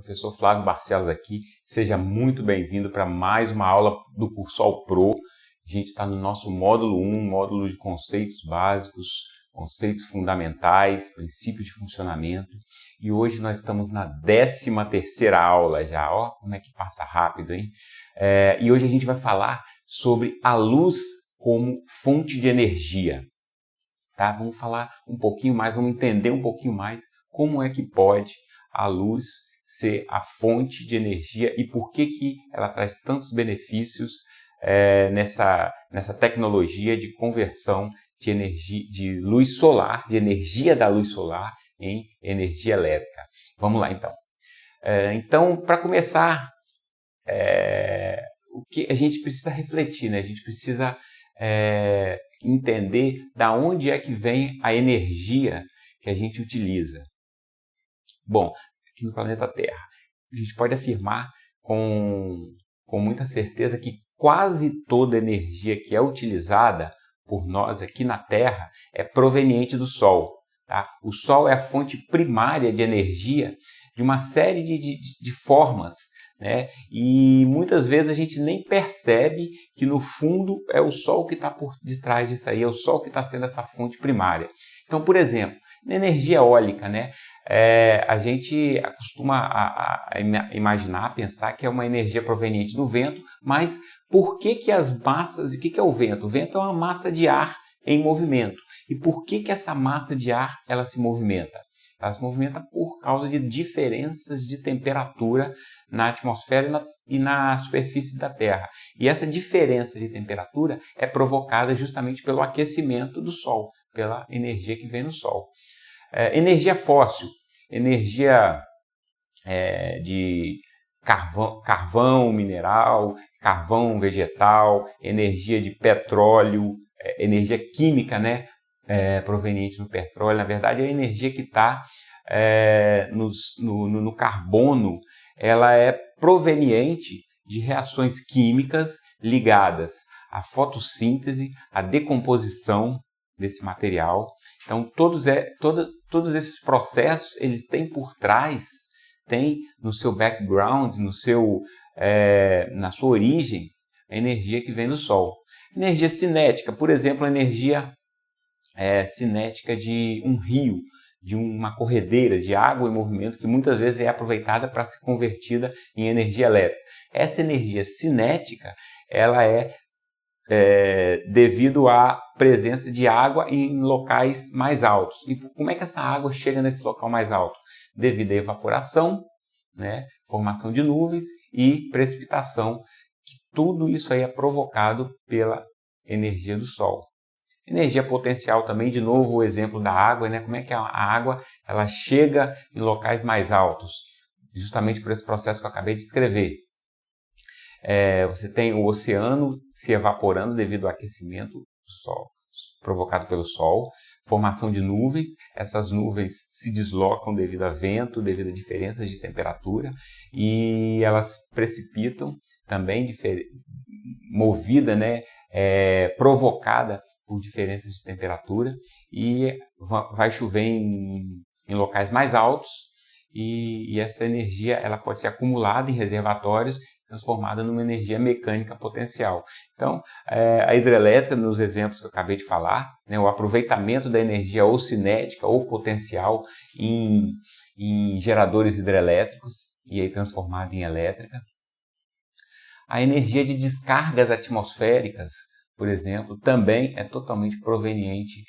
Professor Flávio Barcelos aqui, seja muito bem-vindo para mais uma aula do Cursol Pro. A gente está no nosso módulo 1, módulo de conceitos básicos, conceitos fundamentais, princípios de funcionamento. E hoje nós estamos na 13ª aula já, ó, como é que passa rápido, hein? E hoje a gente vai falar sobre a luz como fonte de energia. Tá? Vamos falar um pouquinho mais, vamos entender um pouquinho mais como é que pode a luz ser a fonte de energia e por que ela traz tantos benefícios nessa tecnologia de conversão de energia, de luz solar, de energia da luz solar em energia elétrica. Vamos lá então. Então, para começar, o que a gente precisa refletir, né? A gente precisa entender da onde é que vem a energia que a gente utiliza. Bom, aqui no planeta Terra, a gente pode afirmar com muita certeza que quase toda energia que é utilizada por nós aqui na Terra é proveniente do Sol. Tá? O Sol é a fonte primária de energia de uma série de formas, né? E muitas vezes a gente nem percebe que no fundo é o Sol que está por detrás disso aí, é o Sol que está sendo essa fonte primária. Então, por exemplo, na energia eólica, né? A gente costuma a imaginar, pensar que é uma energia proveniente do vento, mas por que as massas, e o que é o vento? O vento é uma massa de ar em movimento. E por que essa massa de ar ela se movimenta? Ela se movimenta por causa de diferenças de temperatura na atmosfera e na superfície da Terra. E essa diferença de temperatura é provocada justamente pelo aquecimento do Sol, pela energia que vem do Sol. Energia fóssil, energia de carvão mineral, carvão vegetal, energia de petróleo, energia química, né? Proveniente do petróleo, na verdade a energia que está no carbono, ela é proveniente de reações químicas ligadas à fotossíntese, à decomposição desse material. Então todos esses processos eles têm por trás, tem no seu background, na sua origem, a energia que vem do Sol. Energia cinética, por exemplo, a energia cinética de um rio, de uma corredeira de água em movimento que muitas vezes é aproveitada para ser convertida em energia elétrica. Essa energia cinética ela é devido à presença de água em locais mais altos. E como é que essa água chega nesse local mais alto? Devido à evaporação, né, formação de nuvens e precipitação. Tudo isso aí é provocado pela energia do Sol. Energia potencial também, de novo o exemplo da água, né? Como é que a água ela chega em locais mais altos? Justamente por esse processo que eu acabei de descrever. Você tem o oceano se evaporando devido ao aquecimento do Sol, provocado pelo Sol, formação de nuvens, essas nuvens se deslocam devido a vento, devido a diferenças de temperatura e elas precipitam também, movida, né? Provocada por diferenças de temperatura e vai chover em locais mais altos e essa energia ela pode ser acumulada em reservatórios transformada numa energia mecânica potencial. Então, a hidrelétrica, nos exemplos que eu acabei de falar, né, o aproveitamento da energia ou cinética ou potencial em geradores hidrelétricos e aí transformada em elétrica. A energia de descargas atmosféricas, por exemplo, também é totalmente proveniente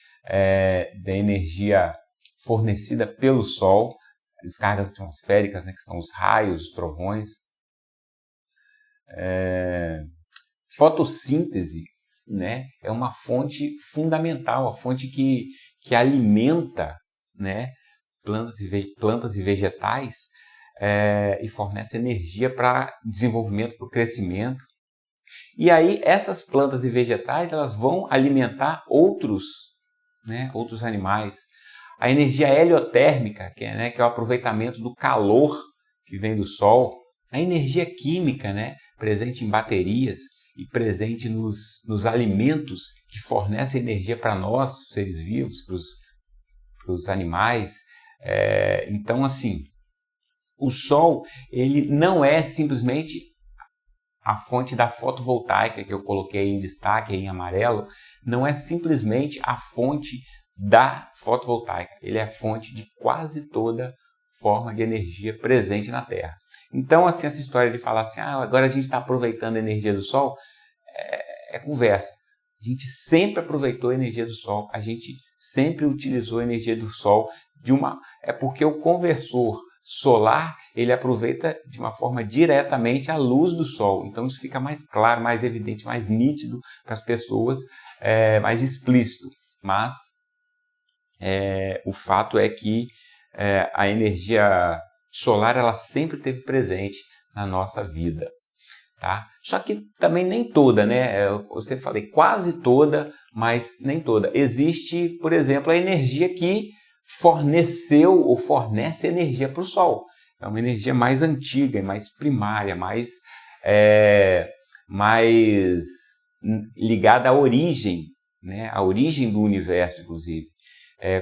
da energia fornecida pelo Sol, descargas atmosféricas, né, que são os raios, os trovões. Fotossíntese, né, é uma fonte fundamental, a fonte que alimenta, né, plantas e vegetais e fornece energia para desenvolvimento, para o crescimento. E aí essas plantas e vegetais elas vão alimentar outros animais. A energia heliotérmica, que é o aproveitamento do calor que vem do Sol. A energia química, né, presente em baterias e presente nos alimentos que fornecem energia para nós, seres vivos, para os animais. Então, assim, O Sol, ele não é simplesmente a fonte da fotovoltaica que eu coloquei em destaque aí em amarelo, não é simplesmente a fonte da fotovoltaica, ele é a fonte de quase toda forma de energia presente na Terra. Então, assim, essa história de falar assim, agora a gente está aproveitando a energia do Sol, é conversa. A gente sempre aproveitou a energia do Sol, a gente sempre utilizou a energia do Sol é porque o conversor solar, ele aproveita de uma forma diretamente a luz do Sol. Então isso fica mais claro, mais evidente, mais nítido para as pessoas, mais explícito. Mas o fato é que a energia solar ela sempre esteve presente na nossa vida. Tá? Só que também nem toda, né? Eu sempre falei quase toda, mas nem toda. Existe, por exemplo, a energia que forneceu ou fornece energia para o Sol. É uma energia mais antiga, mais primária, mais ligada à origem, né? À origem do universo, inclusive.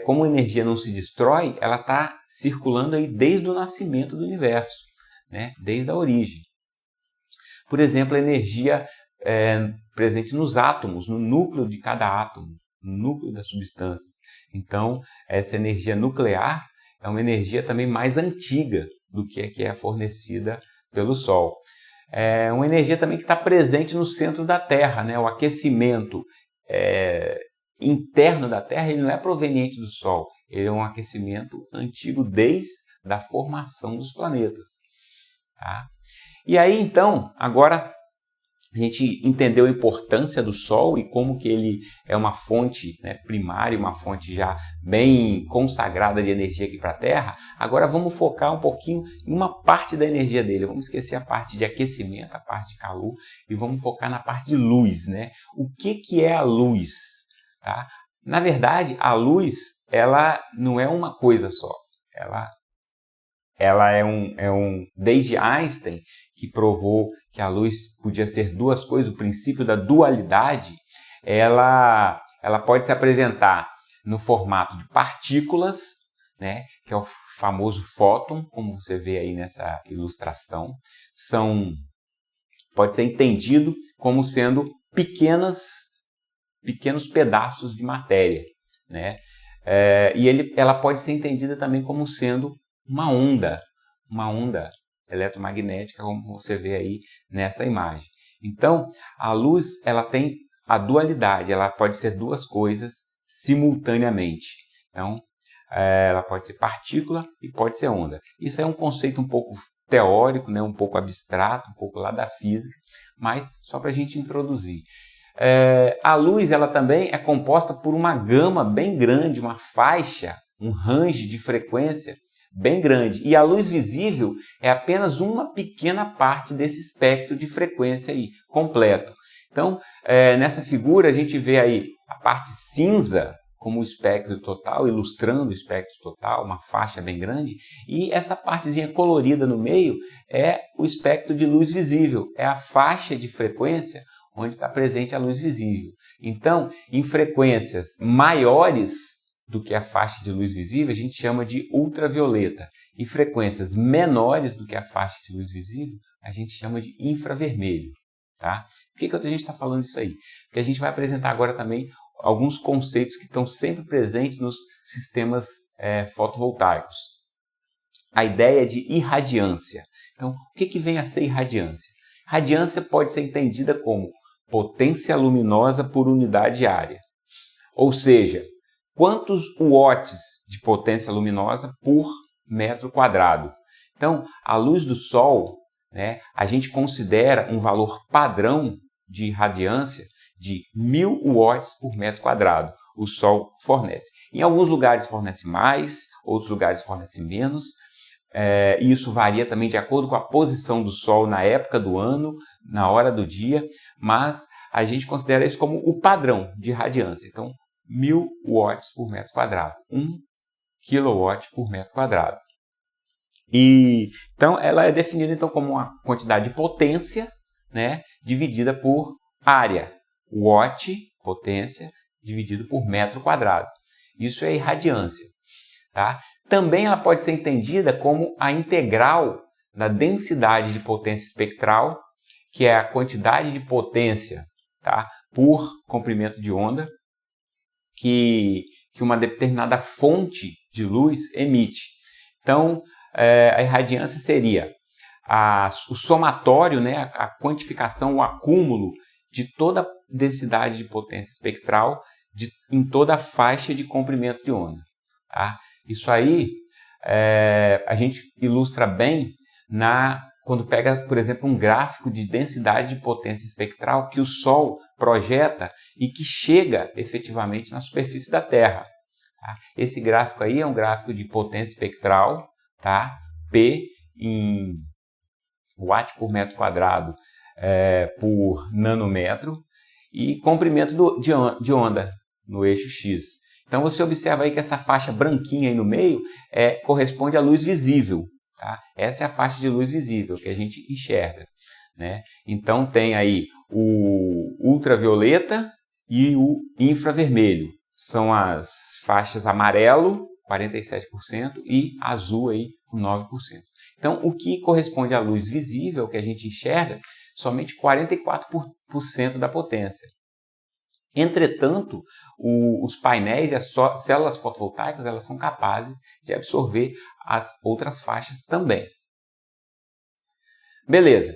Como a energia não se destrói, ela está circulando aí desde o nascimento do universo, né? Desde a origem. Por exemplo, a energia presente nos átomos, no núcleo de cada átomo, no núcleo das substâncias. Então, essa energia nuclear é uma energia também mais antiga do que a que é fornecida pelo Sol. É uma energia também que está presente no centro da Terra, né? O aquecimento interno da Terra ele não é proveniente do Sol, ele é um aquecimento antigo desde a formação dos planetas. Tá? E aí, então, agora a gente entendeu a importância do Sol e como que ele é uma fonte, né, primária, uma fonte já bem consagrada de energia aqui para a Terra. Agora vamos focar um pouquinho em uma parte da energia dele. Vamos esquecer a parte de aquecimento, a parte de calor, e vamos focar na parte de luz, né? O que é a luz? Tá? Na verdade, a luz ela não é uma coisa só. Ela desde Einstein, que provou que a luz podia ser duas coisas, o princípio da dualidade, ela pode se apresentar no formato de partículas, né, que é o famoso fóton, como você vê aí nessa ilustração. Pode ser entendido como sendo pequenos pedaços de matéria, né? Ela pode ser entendida também como sendo uma onda eletromagnética, como você vê aí nessa imagem. Então, a luz ela tem a dualidade, ela pode ser duas coisas simultaneamente. Então, ela pode ser partícula e pode ser onda. Isso é um conceito um pouco teórico, né? Um pouco abstrato, um pouco lá da física, mas só para a gente introduzir. A luz ela também é composta por uma gama bem grande, uma faixa, um range de frequência bem grande. E a luz visível é apenas uma pequena parte desse espectro de frequência aí, completo. Então, nessa figura a gente vê aí a parte cinza como o espectro total, ilustrando o espectro total, uma faixa bem grande, e essa partezinha colorida no meio é o espectro de luz visível, é a faixa de frequência onde está presente a luz visível. Então, em frequências maiores do que a faixa de luz visível, a gente chama de ultravioleta. E frequências menores do que a faixa de luz visível, a gente chama de infravermelho. Tá? Por que a gente está falando isso aí? Porque a gente vai apresentar agora também alguns conceitos que estão sempre presentes nos sistemas fotovoltaicos. A ideia de irradiância. Então, o que vem a ser irradiância? Radiância pode ser entendida como potência luminosa por unidade área. Ou seja, quantos watts de potência luminosa por metro quadrado. Então, a luz do Sol, né, a gente considera um valor padrão de radiância de 1000 watts por metro quadrado. O Sol fornece. Em alguns lugares fornece mais, outros lugares fornece menos. E isso varia também de acordo com a posição do Sol na época do ano, na hora do dia, mas a gente considera isso como o padrão de radiância. Então, 1000 watts por metro quadrado, 1 kW por metro quadrado. Então, ela é definida então, como uma quantidade de potência, né, dividida por área. Watt, potência, dividido por metro quadrado. Isso é irradiância. Tá? Também ela pode ser entendida como a integral da densidade de potência espectral, que é a quantidade de potência, tá, por comprimento de onda que uma determinada fonte de luz emite. Então, a irradiância seria o somatório, né, a quantificação, o acúmulo de toda a densidade de potência espectral em toda a faixa de comprimento de onda. Tá? Isso aí a gente ilustra bem quando pega, por exemplo, um gráfico de densidade de potência espectral que o Sol projeta e que chega efetivamente na superfície da Terra. Tá? Esse gráfico aí é um gráfico de potência espectral, tá? P em watt por metro quadrado por nanômetro e comprimento de onda no eixo X. Então você observa aí que essa faixa branquinha aí no meio corresponde à luz visível. Tá? Essa é a faixa de luz visível que a gente enxerga, né? Então tem aí o ultravioleta e o infravermelho. São as faixas amarelo, 47%, e azul aí, com 9%. Então, o que corresponde à luz visível que a gente enxerga, somente 44% da potência. Entretanto, os painéis e as células fotovoltaicas elas são capazes de absorver as outras faixas também. Beleza.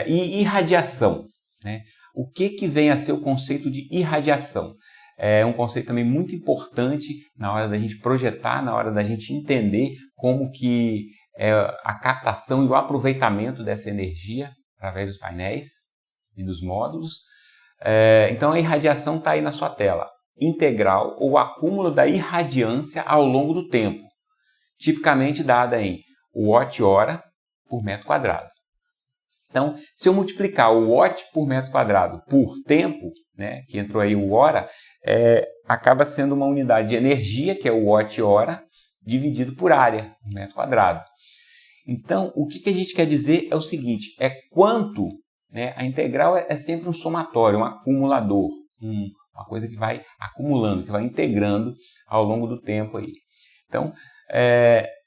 E irradiação, né? O que vem a ser o conceito de irradiação? É um conceito também muito importante na hora da gente projetar, na hora da gente entender como que é a captação e o aproveitamento dessa energia através dos painéis e dos módulos. Então a irradiação está aí na sua tela. Integral ou acúmulo da irradiância ao longo do tempo, tipicamente dada em watt-hora por metro quadrado. Então, se eu multiplicar o watt por metro quadrado por tempo, né, que entrou aí o hora, acaba sendo uma unidade de energia, que é o watt-hora, dividido por área, metro quadrado. Então, o que a gente quer dizer é o seguinte, quanto, né, a integral é sempre um somatório, um acumulador, uma coisa que vai acumulando, que vai integrando ao longo do tempo aí. Então,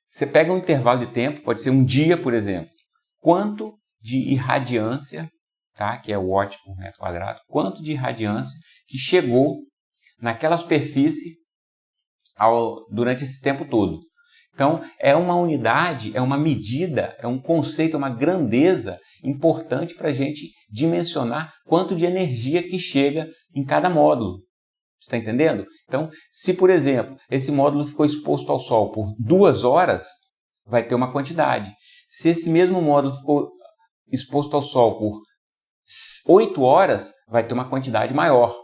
você pega um intervalo de tempo, pode ser um dia, por exemplo, quanto de irradiância, tá, que é o watt por metro quadrado, quanto de irradiância que chegou naquela superfície durante esse tempo todo. Então, é uma unidade, é uma medida, é um conceito, é uma grandeza importante para a gente dimensionar quanto de energia que chega em cada módulo. Você está entendendo? Então, se, por exemplo, esse módulo ficou exposto ao Sol por 2 horas, vai ter uma quantidade. Se esse mesmo módulo ficou exposto ao Sol por 8 horas, vai ter uma quantidade maior.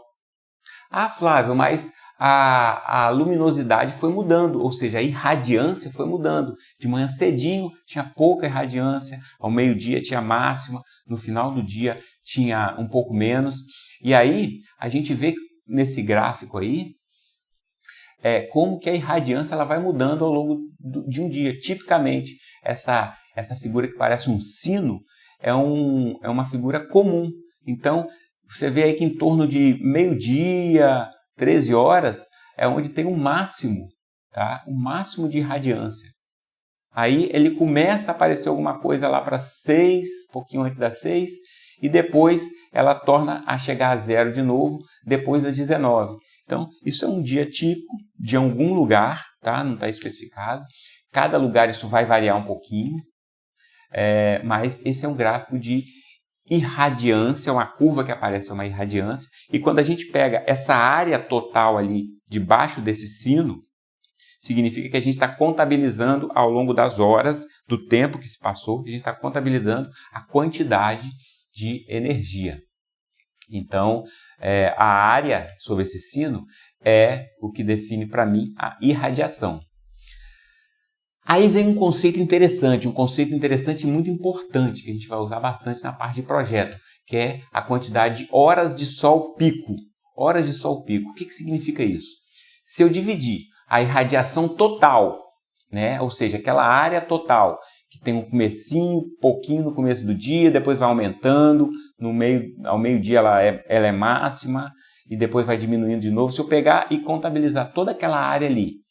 Ah, Flávio, mas a luminosidade foi mudando, ou seja, a irradiância foi mudando. De manhã cedinho tinha pouca irradiância, ao meio-dia tinha máxima, no final do dia tinha um pouco menos. E aí a gente vê nesse gráfico aí como que a irradiância ela vai mudando ao longo de um dia. Tipicamente, essa figura que parece um sino é uma figura comum. Então, você vê aí que em torno de meio-dia, 13 horas, é onde tem o máximo, tá? O máximo de irradiância. Aí ele começa a aparecer alguma coisa lá para 6, pouquinho antes das 6, e depois ela torna a chegar a 0 de novo, depois das 19. Então, isso é um dia típico de algum lugar, tá? Não está especificado. Cada lugar isso vai variar um pouquinho, mas esse é um gráfico de irradiância, uma curva que aparece é uma irradiância, e quando a gente pega essa área total ali debaixo desse sino, significa que a gente está contabilizando ao longo das horas, do tempo que se passou, a gente está contabilizando a quantidade de energia. Então, a área sobre esse sino é o que define para mim a irradiação. Aí vem um conceito interessante e muito importante, que a gente vai usar bastante na parte de projeto, que é a quantidade de horas de sol pico. Horas de sol pico. O que significa isso? Se eu dividir a irradiação total, né, ou seja, aquela área total, que tem um comecinho, pouquinho no começo do dia, depois vai aumentando, ao meio-dia ela é máxima, e depois vai diminuindo de novo. Se eu pegar e contabilizar toda aquela área ali,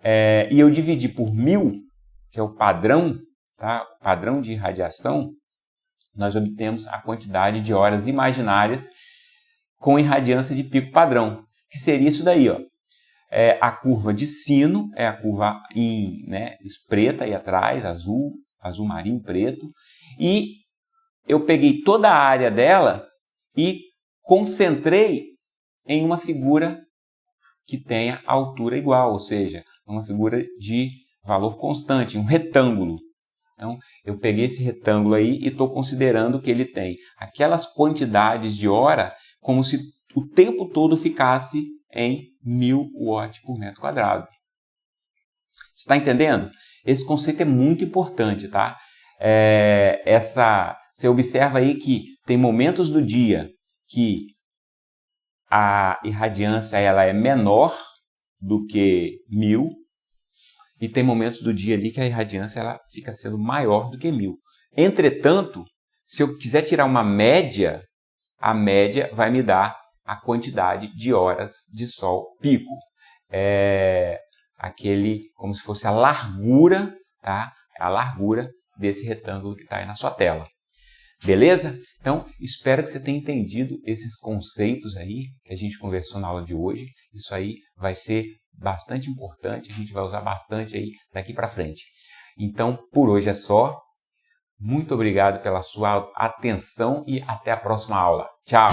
e eu dividi por 1000, que é o padrão, tá? O padrão de irradiação, nós obtemos a quantidade de horas imaginárias com irradiância de pico padrão, que seria isso daí, ó. A curva de sino, é a curva preta aí atrás, azul marinho, preto, e eu peguei toda a área dela e concentrei em uma figura que tenha altura igual, ou seja, uma figura de valor constante, um retângulo. Então, eu peguei esse retângulo aí e estou considerando que ele tem aquelas quantidades de hora como se o tempo todo ficasse em 1000 watts por metro quadrado. Você está entendendo? Esse conceito é muito importante, tá? Você observa aí que tem momentos do dia que a irradiância ela é menor do que 1000 e tem momentos do dia ali que a irradiância ela fica sendo maior do que 1000. Entretanto, se eu quiser tirar uma média, a média vai me dar a quantidade de horas de sol pico. Como se fosse a largura, tá? A largura desse retângulo que está aí na sua tela. Beleza? Então, espero que você tenha entendido esses conceitos aí que a gente conversou na aula de hoje. Isso aí vai ser bastante importante, a gente vai usar bastante aí daqui para frente. Então, por hoje é só. Muito obrigado pela sua atenção e até a próxima aula. Tchau!